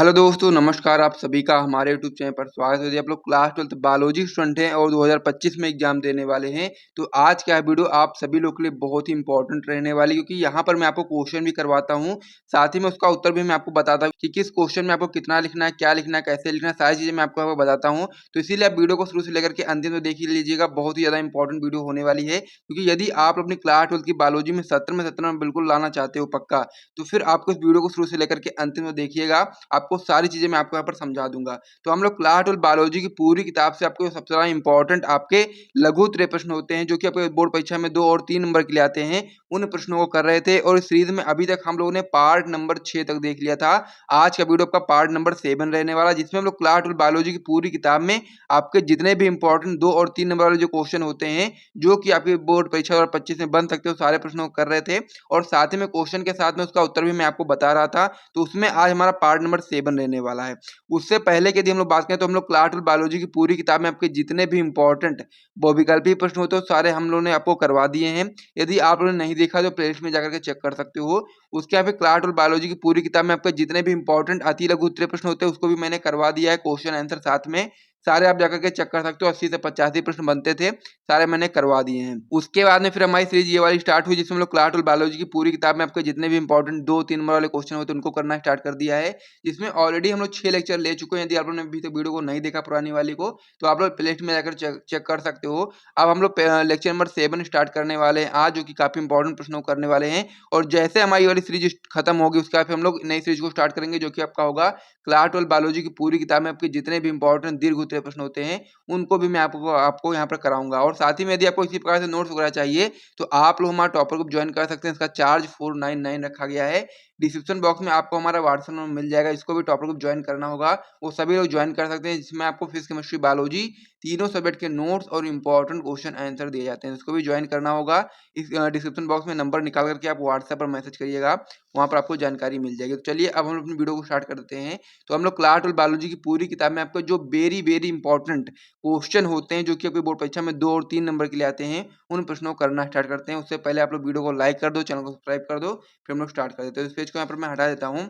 Hello दोस्तों, नमस्कार। आप सभी का हमारे यूट्यूब चैनल पर स्वागत है। यदि आप लोग क्लास 12th बायोलॉजी स्टूडेंट हैं और 2025 में एग्जाम देने वाले हैं, तो आज का वीडियो आप सभी लोग के लिए बहुत ही इंपॉर्टेंट रहने वाली है, क्योंकि यहाँ पर मैं आपको क्वेश्चन भी करवाता हूँ, साथ ही में उसका उत्तर भी मैं आपको बताता हूँ कि किस क्वेश्चन में आपको कितना लिखना है, क्या लिखना है, कैसे लिखना है, सारी चीज़ें मैं आपको बताता हूँ। तो इसीलिए आप वीडियो को शुरू से लेकर के अंतिम तक देख ही लीजिएगा, बहुत ही ज़्यादा इंपॉर्टेंट वीडियो होने वाली है। क्योंकि यदि आप अपनी क्लास 12th की बायोलॉजी में 70 में बिल्कुल लाना चाहते हो पक्का, तो फिर आपको इस वीडियो को शुरू से लेकर के अंतिम तक देखिएगा। आपको सारी चीज़ें मैं आपको यहाँ पर समझा दूँगा। तो हम लोग क्लास 12 बायोलॉजी की पूरी किताब से आपको सबसे ज़्यादा इम्पोर्टेंट आपके लघु उत्तरीय प्रश्न होते हैं, जो कि आपके बोर्ड परीक्षा में 2 और 3 नंबर के लिए आते हैं, उन प्रश्नों को कर रहे थे। और इस सीरीज़ में अभी तक हम लोगों ने पार्ट नंबर 6 तक देख लिया था। आज का वीडियो आपका पार्ट नंबर 7 रहने वाला है, जिसमें हम लोग क्लास 12 बायोलॉजी की पूरी किताब में आपके जितने भी इम्पोर्टेंट 2 और 3 नंबर वाले जो क्वेश्चन होते हैं, जो कि आपके बोर्ड परीक्षा 2025 में बन सकते हो, सारे प्रश्नों को कर रहे थे। और साथ ही में क्वेश्चन के साथ में उसका उत्तर भी मैं आपको बता रहा था। तो उसमें आज हमारा पार्ट नंबर 7 रहने वाला है। उससे पहले की यदि हम लोग बात करें, तो हम लोग क्लास 12 बायोलॉजी की पूरी किताब में आपके जितने भी इंपॉर्टेंट बहुविकल्पी प्रश्न होते हैं, सारे हम लोगों ने आपको करवा दिए हैं। यदि आप लोगों ने नहीं देखा तो प्लेलिस्ट में जाकर के चेक कर सकते हो। उसके यहाँ पे क्लास 12 बायोलॉजी की पूरी किताब में आपके जितने भी इंपॉर्टेंट अति लघु उत्तरीय प्रश्न होते हैं, उसको भी मैंने करवा दिया है, क्वेश्चन आंसर साथ में सारे आप जाकर के चेक कर सकते हो। 80 से 85 प्रश्न बनते थे, सारे मैंने करवा दिए हैं। उसके बाद में फिर हमारी सीरीज ये वाली स्टार्ट हुई, जिसमें हम लोग क्लास 12 बायोलॉजी की पूरी किताब में आपके जितने भी इंपॉर्टेंट 2-3 नंबर वाले क्वेश्चन होते हैं, उनको करना स्टार्ट कर दिया है। जिसमें ऑलरेडी हम लोग 6 लेक्चर ले चुके हैं। यदि आप लोगों ने अभी तक वीडियो को नहीं देखा पुरानी वाली को, तो आप लोग प्लेलिस्ट में जाकर चेक कर सकते हो। अब हम लोग लेक्चर नंबर 7 स्टार्ट करने वाले हैं आज, जो कि काफी इंपॉर्टेंट प्रश्नों को करने वाले हैं। और जैसे हमारी वाली सीरीज खत्म होगी, उसके बाद फिर हम लोग नई सीरीज को स्टार्ट करेंगे, जो कि आपका होगा क्लास 12 बायोलॉजी की पूरी किताब में आपके जितने भी इंपॉर्टेंट दीर्घ उत्तरीय प्रश्न होते हैं, उनको भी मैं आपको यहाँ पर कराऊंगा। और साथ ही में यदि आपको इसी प्रकार से नोट्स वगैरह चाहिए, तो आप लोग हमारा टॉपर ग्रुप ज्वाइन कर सकते हैं। इसका चार्ज 499 रखा गया है। डिस्क्रिप्शन बॉक्स में आपको हमारा व्हाट्सएप नंबर मिल जाएगा, इसको भी टॉपर ग्रुप ज्वाइन करना होगा, वो सभी लोग ज्वाइन कर सकते हैं। जिसमें आपको फिजिक्स, केमिस्ट्री, बायोलॉजी तीनों सब्जेक्ट के नोट्स और इंपॉर्टेंट क्वेश्चन आंसर दिए जाते हैं, इसको भी ज्वाइन करना होगा। इस डिस्क्रिप्शन बॉक्स में नंबर निकाल करके आप व्हाट्सएप पर मैसेज करिएगा, वहाँ पर आपको जानकारी मिल जाएगी। तो चलिए अब हम अपनी वीडियो को स्टार्ट कर देते हैं। तो हम लोग क्लास 12 बायोलॉजी की पूरी किताब में आपको जो वेरी इंपॉर्टेंट क्वेश्चन होते हैं, जो कि आपके बोर्ड परीक्षा में 2 और 3 नंबर के लिए आते हैं, उन प्रश्नों को करना स्टार्ट करते हैं। उससे पहले आप लोग वीडियो को लाइक कर दो, चैनल को सब्सक्राइब कर दो, फिर हम लोग स्टार्ट कर देते हैं। तो इस पेज को यहाँ पर मैं हटा देता हूँ।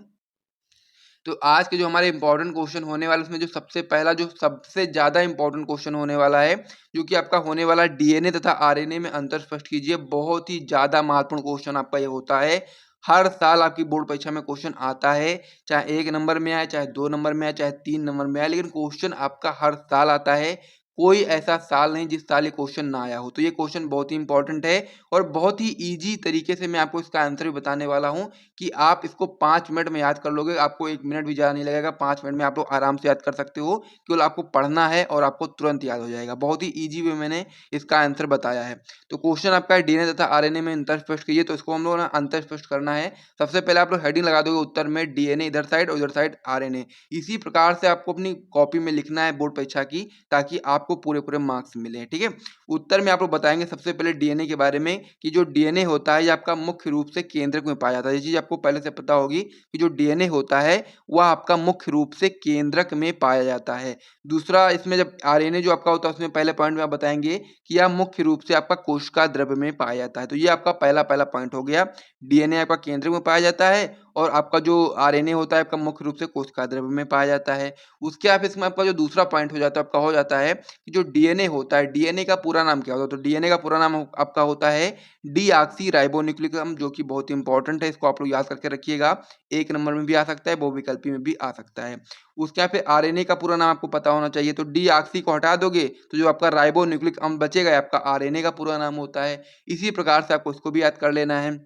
तो आज के जो हमारे इंपॉर्टेंट क्वेश्चन होने वाले, उसमें जो सबसे पहला जो सबसे ज़्यादा इंपॉर्टेंट क्वेश्चन होने वाला है, जो कि आपका होने वाला डीएनए तथा आरएनए में अंतर स्पष्ट कीजिए। बहुत ही ज़्यादा महत्वपूर्ण क्वेश्चन आपका ये होता है। हर साल आपकी बोर्ड परीक्षा में क्वेश्चन आता है, चाहे 1 नंबर में आए, चाहे 2 नंबर में आए, चाहे 3 नंबर में आए, लेकिन क्वेश्चन आपका हर साल आता है। कोई ऐसा साल नहीं जिस साल ये क्वेश्चन ना आया हो। तो ये क्वेश्चन बहुत ही इंपॉर्टेंट है और बहुत ही ईजी तरीके से मैं आपको इसका आंसर भी बताने वाला हूँ, कि आप इसको 5 मिनट में याद कर लोगे। आपको 1 मिनट भी ज़्यादा नहीं लगेगा, 5 मिनट में आप लोग आराम से याद कर सकते हो। केवल आपको पढ़ना है और आपको तुरंत याद हो जाएगा। बहुत ही ईजी वे मैंने इसका आंसर बताया है। तो क्वेश्चन आपका है, डीएनए तथा आरएनए में अंतर स्पष्ट कीजिए। तो इसको हम लोग ना अंतर स्पष्ट करना है। सबसे पहले आप लोग हेडिंग लगा दोगे उत्तर में, डीएनए इधर साइड और इधर साइड आरएनए। इसी प्रकार से आपको अपनी कॉपी में लिखना है बोर्ड परीक्षा की, ताकि आपको पूरे मार्क्स मिले। ठीक है, उत्तर में आप लोग बताएंगे सबसे पहले डीएनए के बारे में, कि जो डीएनए होता है ये आपका मुख्य रूप से केंद्रक में पाया जाता है। ये चीज आपको पहले से पता होगी कि जो डीएनए होता है वह आपका मुख्य रूप से केंद्रक में पाया जाता है। दूसरा, इसमें जब आरएनए जो आपका होता है, उसमें पहले पॉइंट में आप बताएंगे कि यह मुख्य रूप से आपका कोशिका द्रव्य में पाया जाता है। तो ये आपका पहला पॉइंट हो गया। डीएनए आपका केंद्रक में पाया जाता है और आपका जो आरएनए होता है आपका मुख्य रूप से कोशिका द्रव्य में पाया जाता है। उसके बाद इसमें आपका जो दूसरा पॉइंट हो जाता है, आपका हो जाता है कि जो डीएनए होता है, डीएनए का पूरा नाम क्या होता है? तो डीएनए का पूरा नाम आपका होता है डीऑक्सी राइबोन्यूक्लिक एसिड, जो कि बहुत इंपॉर्टेंट है। इसको आप लोग याद करके रखिएगा। 1 नंबर में भी आ सकता है, बहुविकल्पी में भी आ सकता है। उसके बाद फिर आरएनए का पूरा नाम आपको पता होना चाहिए। तो डीऑक्सी को हटा दोगे तो जो आपका राइबोन्यूक्लिक अम्ल बचेगा, आपका आरएनए का पूरा नाम होता है। इसी प्रकार से आपको इसको भी याद कर लेना है।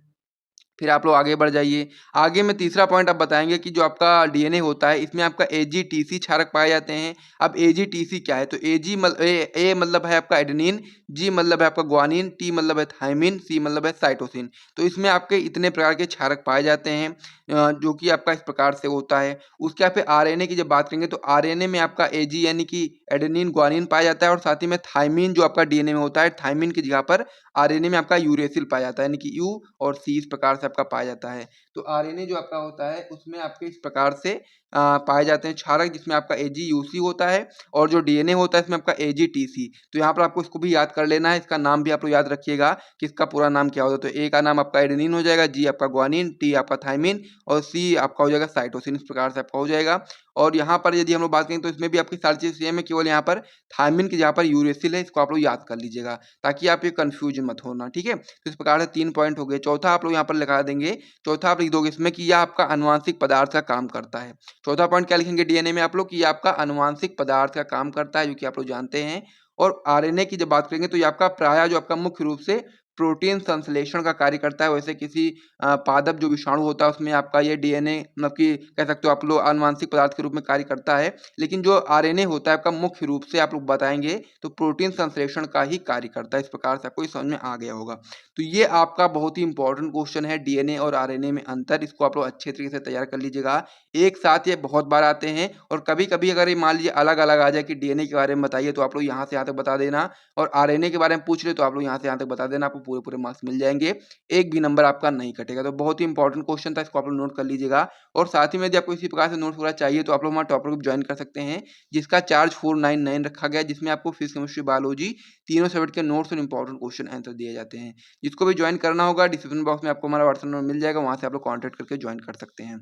फिर आप लोग आगे बढ़ जाइए। आगे में तीसरा पॉइंट आप बताएँगे कि जो आपका डीएनए होता है, इसमें आपका एजीटीसी क्षारक पाए जाते हैं। अब एजीटीसी क्या है? तो ए मतलब है आपका एडेनिन, जी मतलब है आपका ग्वानिन, टी मतलब है थायमिन, सी मतलब है साइटोसिन। तो इसमें आपके इतने प्रकार के क्षारक पाए जाते हैं, जो कि आपका इस प्रकार से होता है। उसके बाद फिर आरएनए की जब बात करेंगे, तो आरएनए में आपका एजी यानी कि एडेनिन, ग्वानिन पाया जाता है और साथ ही में थायमिन जो आपका डीएनए में होता है, थायमिन की जगह पर आरएनए में आपका यूरेसिल पाया जाता है, यानी कि यू और सी इस प्रकार से आपका पाया जाता है। तो आरएनए जो आपका होता है, उसमें आपके इस प्रकार से पाए जाते हैं क्षारक, जिसमें आपका AgUC होता है और जो DNA होता है इसमें आपका AgTC। तो यहाँ पर आपको इसको भी याद कर लेना है, इसका नाम भी आप लोग याद रखिएगा कि इसका पूरा नाम क्या होता है। तो A का नाम आपका एडेनिन हो जाएगा, G आपका ग्वानिन, T आपका थाइमिन और C आपका हो जाएगा साइटोसिन। इस प्रकार से आपका हो जाएगा। और यहाँ पर यदि हम लोग बात करें तो इसमें भी आपकी सारी चीज़ सेम है, केवल यहाँ पर थाइमिन की जगह पर यूरेसिल है, इसको आप लोग याद कर लीजिएगा ताकि आप ये कंफ्यूज मत होना, ठीक है। तो इस प्रकार से 3 पॉइंट हो गए। चौथा आप लोग यहाँ पर लिखा देंगे, चौथा आप लिख दोगे इसमें कि यह आपका आनुवांशिक पदार्थ का काम करता है। चौथा पॉइंट क्या लिखेंगे डीएनए में आप लोग कि ये आपका आनुवांशिक पदार्थ का काम करता है, जो कि आप लोग जानते हैं। और आरएनए की जब बात करेंगे तो ये आपका प्रायः जो आपका मुख्य रूप से प्रोटीन संश्लेषण का कार्य करता है। वैसे किसी पादप जो विषाणु होता है उसमें आपका ये डीएनए मतलब कि कह सकते हो आप लोग आनुवांशिक पदार्थ के रूप में कार्य करता है, लेकिन जो आरएनए होता है आपका मुख्य रूप से आप लोग बताएंगे तो प्रोटीन संश्लेषण का ही कार्य करता है। इस प्रकार से आपको ये समझ में आ गया होगा। तो ये आपका बहुत ही इंपॉर्टेंट क्वेश्चन है, डीएनए और आरएनए में अंतर। इसको आप लोग अच्छे तरीके से तैयार कर लीजिएगा। एक साथ ये बहुत बार आते हैं और कभी-कभी अगर ये मान लीजिए अलग-अलग आ जाए कि डीएनए के बारे में बताइए तो आप लोग यहाँ से यहाँ तक बता देना, और आरएनए के बारे में पूछ ले तो आप लोग यहाँ से यहाँ तक बता देना, आपको पूरे-पूरे मार्क्स मिल जाएँगे। एक भी नंबर आपका नहीं कटेगा। तो बहुत ही इंपॉर्टेंट क्वेश्चन था, इसको आप लोग नोट कर लीजिएगा। और साथ ही में यदि आपको इसी प्रकार से नोट्स वगैरह चाहिए तो आप लोग हमारा टॉपर ग्रुप ज्वाइन कर सकते हैं, जिसका चार्ज 499 रखा गया है, जिसमें आपको फिजिक्स, केमिस्ट्री, बायोलॉजी तीनों सब्जेक्ट के नोट्स और इंपॉर्टेंट क्वेश्चन आंसर दिए जाते हैं। जिसको भी ज्वाइन करना होगा डिस्क्रिप्शन बॉक्स में आपको हमारा व्हाट्सएप नंबर मिल जाएगा, वहाँ से आप लोग कॉन्टैक्ट करके ज्वाइन कर सकते हैं।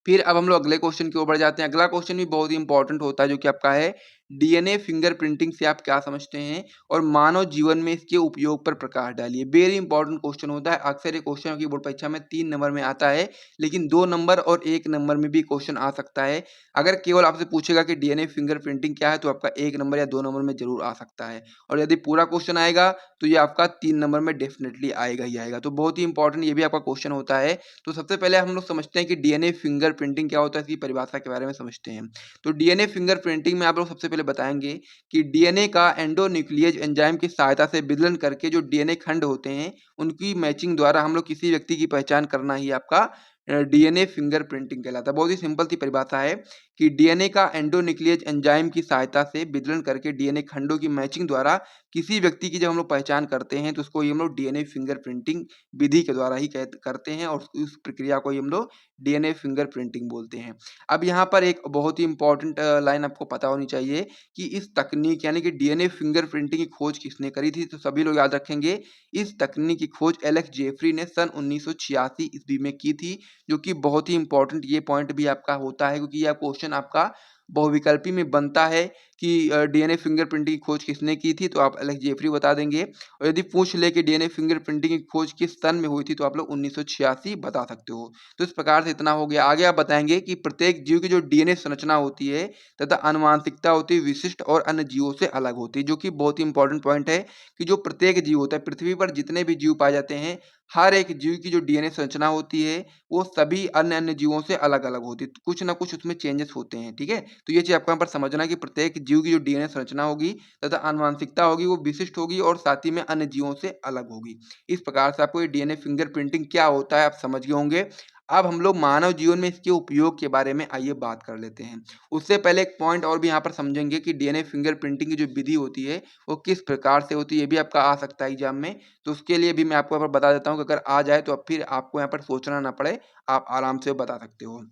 फिर अब हम लोग अगले क्वेश्चन की ओर बढ़ जाते हैं। अगला क्वेश्चन भी बहुत ही इंपॉर्टेंट होता है, जो कि आपका है डीएनए फिंगरप्रिंटिंग से आप क्या समझते हैं और मानव जीवन में इसके उपयोग पर प्रकाश डालिए। वेरी इंपॉर्टेंट क्वेश्चन होता है। अक्सर ये क्वेश्चन की बोर्ड परीक्षा में 3 नंबर में आता है, लेकिन 2 नंबर और 1 नंबर में भी क्वेश्चन आ सकता है। अगर केवल आपसे पूछेगा कि डीएनए फिंगरप्रिंटिंग क्या है तो आपका 1 नंबर या 2 नंबर में जरूर आ सकता है, और यदि पूरा क्वेश्चन आएगा तो ये आपका 3 नंबर में डेफिनेटली आएगा ही आएगा। तो बहुत ही इंपॉर्टेंट ये भी आपका क्वेश्चन होता है। तो सबसे पहले हम लोग समझते हैं कि डीएनए फिंगरप्रिंटिंग क्या होता है, इसकी परिभाषा के बारे में समझते हैं। तो डीएनए फिंगरप्रिंटिंग में आप लोग सबसे पहले बताएंगे कि डीएनए का एंडोन्यूक्लियेज एंजाइम की सहायता से विदलन करके जो डीएनए खंड होते हैं उनकी मैचिंग द्वारा हम लोग किसी व्यक्ति की पहचान करना ही आपका डीएनए फिंगरप्रिंटिंग कहलाता है। बहुत ही सिंपल सी परिभाषा है कि डीएनए का एंडोन्यूक्लियेज एंजाइम की सहायता से विदलन करके डीएनए खंडों की मैचिंग द्वारा किसी व्यक्ति की जब हम लोग पहचान करते हैं तो उसको ही हम लोग डीएनए फिंगरप्रिंटिंग विधि के द्वारा ही करते हैं, और उस प्रक्रिया को ही हम लोग डीएनए फिंगरप्रिंटिंग बोलते हैं। अब यहाँ पर एक बहुत ही इंपॉर्टेंट लाइन आपको पता होनी चाहिए कि इस तकनीक यानी कि डीएनए फिंगरप्रिंटिंग की खोज किसने करी थी। तो सभी लोग याद रखेंगे, इस तकनीक की खोज एलेक्स जेफरी ने सन 1986 ईस्वी में की थी, जो कि बहुत ही इंपॉर्टेंट ये पॉइंट भी आपका होता है, क्योंकि यह क्वेश्चन आपका बहुविकल्पी में बनता है कि डीएनए फिंगरप्रिंटिंग की खोज किसने की थी, तो आप एलेक्स जेफरी बता देंगे। और यदि पूछ ले कि डीएनए फिंगरप्रिंटिंग की खोज किस सन में हुई थी तो आप लोग 1986 बता सकते हो। तो इस प्रकार से इतना हो गया। आगे आप बताएंगे कि प्रत्येक जीव की जो डीएनए संरचना होती है तथा आनुवंशिकता होती है विशिष्ट और अन्य जीवों से अलग होती है, जो कि बहुत ही इंपॉर्टेंट पॉइंट है कि जो प्रत्येक जीव होता है, पृथ्वी पर जितने भी जीव पाए जाते हैं, हर एक जीव की जो डीएनए संरचना होती है वो सभी अन्य जीवों से अलग-अलग होती है। तो कुछ ना कुछ उसमें चेंजेस होते हैं, ठीक है? तो ये चीज़ आपको यहाँ पर समझना है कि प्रत्येक जीव की जो डीएनए संरचना होगी तथा आनुवंशिकता होगी वो विशिष्ट होगी और साथ ही में अन्य जीवों से अलग होगी। इस प्रकार से आपको ये डीएनए फिंगरप्रिंटिंग क्या होता है आप समझ गए होंगे। अब हम लोग मानव जीवन में इसके उपयोग के बारे में आइए बात कर लेते हैं। उससे पहले एक पॉइंट और भी यहाँ पर समझेंगे कि डीएनए फिंगरप्रिंटिंग की जो विधि होती है वो किस प्रकार से होती है, ये भी आपका आ सकता है एग्जाम में। तो उसके लिए भी मैं आपको यहाँ पर बता देता हूँ कि अगर आ जाए तो अब फिर आपको यहाँ पर सोचना ना पड़े, आप आराम से बता सकते हो।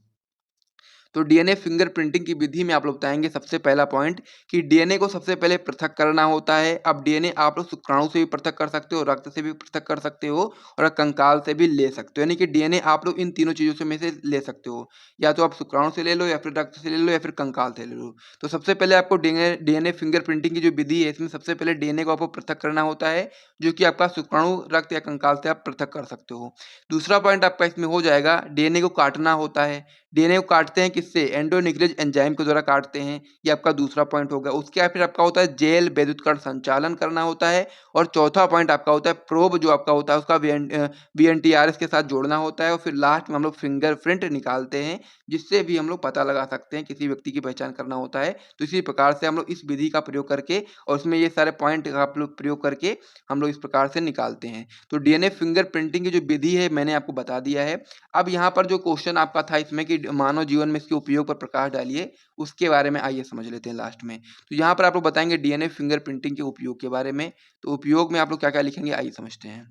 तो डीएनए फिंगरप्रिंटिंग की विधि में आप लोग बताएंगे सबसे पहला पॉइंट कि डीएनए को सबसे पहले पृथक करना होता है। अब डीएनए आप लोग शुक्राणु से भी पृथक कर सकते हो, रक्त से भी पृथक कर सकते हो और कंकाल से भी ले सकते हो, यानी कि डीएनए आप लोग इन तीनों चीज़ों से में से ले सकते हो। या तो आप शुक्राणु से ले लो या फिर रक्त से ले लो या फिर कंकाल से ले लो। तो सबसे पहले आपको डीएनए फिंगरप्रिंटिंग की जो विधि है इसमें सबसे पहले डीएनए को आपको पृथक करना होता है, जो कि आपका शुक्राणु, रक्त या कंकाल से आप पृथक कर सकते हो। दूसरा पॉइंट आपका इसमें हो जाएगा, डीएनए को काटना होता है। डीएनए को काटते हैं किससे? एंडोन्यूक्लियस एंजाइम के द्वारा काटते हैं। ये आपका दूसरा पॉइंट होगा। उसके बाद फिर आपका होता है जेल विद्युत संचालन करना होता है, और चौथा पॉइंट आपका होता है प्रोब जो आपका होता है उसका वीएनटीआरएस के साथ जोड़ना होता है, और फिर लास्ट में हम लोग फिंगरप्रिंट निकालते हैं, जिससे भी हम लोग पता लगा सकते हैं, किसी व्यक्ति की पहचान करना होता है। तो इसी प्रकार से हम लोग इस विधि का प्रयोग करके और उसमें ये सारे पॉइंट का आप लोग प्रयोग करके हम लोग इस प्रकार से निकालते हैं। तो डीएनए फिंगरप्रिंटिंग की जो विधि है मैंने आपको बता दिया है। अब यहाँ पर जो क्वेश्चन आपका था इसमें कि मानव जीवन में इसके उपयोग पर प्रकाश डालिए, उसके बारे में आइए समझ लेते हैं लास्ट में। तो यहाँ पर आप लोग बताएंगे डीएनए फिंगरप्रिंटिंग के उपयोग के बारे में। तो उपयोग में आप लोग क्या-क्या लिखेंगे आइए समझते हैं।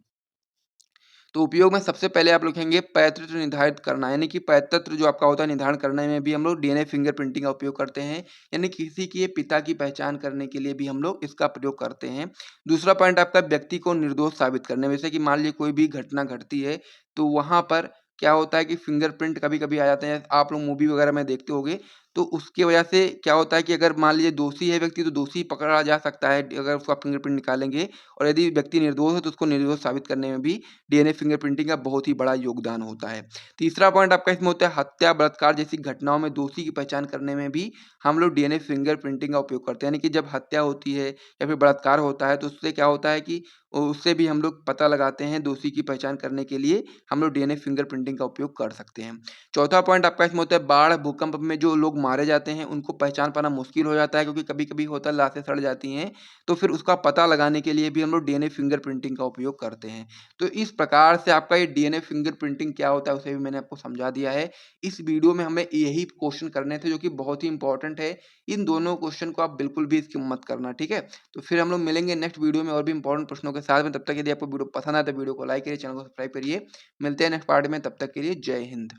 तो उपयोग में सबसे पहले आप लिखेंगे पैतृत्व निर्धारित करना, यानी कि पैतृत्व जो आपका होता है निर्धारण करने में भी हम लोग डीएनए फिंगरप्रिंटिंग का उपयोग करते हैं, यानी किसी के पिता की पहचान करने के लिए भी हम लोग इसका प्रयोग करते हैं। दूसरा पॉइंट आपका व्यक्ति को निर्दोष साबित करने में, जैसे कि मान लीजिए कोई भी घटना घटती है, तो वहाँ पर क्या होता है कि फिंगरप्रिंट कभी-कभी आ जाते हैं, आप लोग मूवी वगैरह में देखते होंगे, तो उसकी वजह से क्या होता है कि अगर मान लीजिए दोषी है व्यक्ति, तो दोषी पकड़ा जा सकता है अगर उसका फिंगरप्रिंट निकालेंगे, और यदि व्यक्ति निर्दोष है तो उसको निर्दोष साबित करने में भी डीएनए फिंगरप्रिंटिंग का बहुत ही बड़ा योगदान होता है। तीसरा पॉइंट आपका इसमें होता है हत्या, बलात्कार जैसी घटनाओं में दोषी की पहचान करने में भी हम लोग डीएनए फिंगरप्रिंटिंग का उपयोग करते हैं। यानी कि जब हत्या होती है या फिर बलात्कार होता है, तो उससे क्या होता है कि उससे भी हम लोग पता लगाते हैं, दोषी की पहचान करने के लिए हम लोग डीएनए फिंगरप्रिंटिंग का उपयोग कर सकते हैं। चौथा पॉइंट आपका इसमें होता है बाढ़, भूकंप में जो लोग मारे जाते हैं, उनको पहचान पाना मुश्किल हो जाता है, क्योंकि कभी-कभी होता है लाशें सड़ जाती हैं, तो फिर उसका पता लगाने के लिए भी हम लोग डीएनए फिंगरप्रिंटिंग का उपयोग करते हैं। तो इस प्रकार से आपका ये डीएनए फिंगरप्रिंटिंग क्या होता है, उसे भी मैंने आपको समझा दिया है। इस वीडियो में हमें यही क्वेश्चन करने थे, जो कि बहुत ही इंपॉर्टेंट है। इन दोनों क्वेश्चन को आप बिल्कुल भी स्किप मत करना, ठीक है? तो फिर हम लोग मिलेंगे नेक्स्ट वीडियो में और भी इंपॉर्टेंट प्रश्नों के साथ में। तब तक यदि आपको वीडियो पसंद आए तो वीडियो को लाइक करिए, चैनल को सब्सक्राइब करिए। मिलते हैं नेक्स्ट पार्ट में, तब तक के लिए जय हिंद।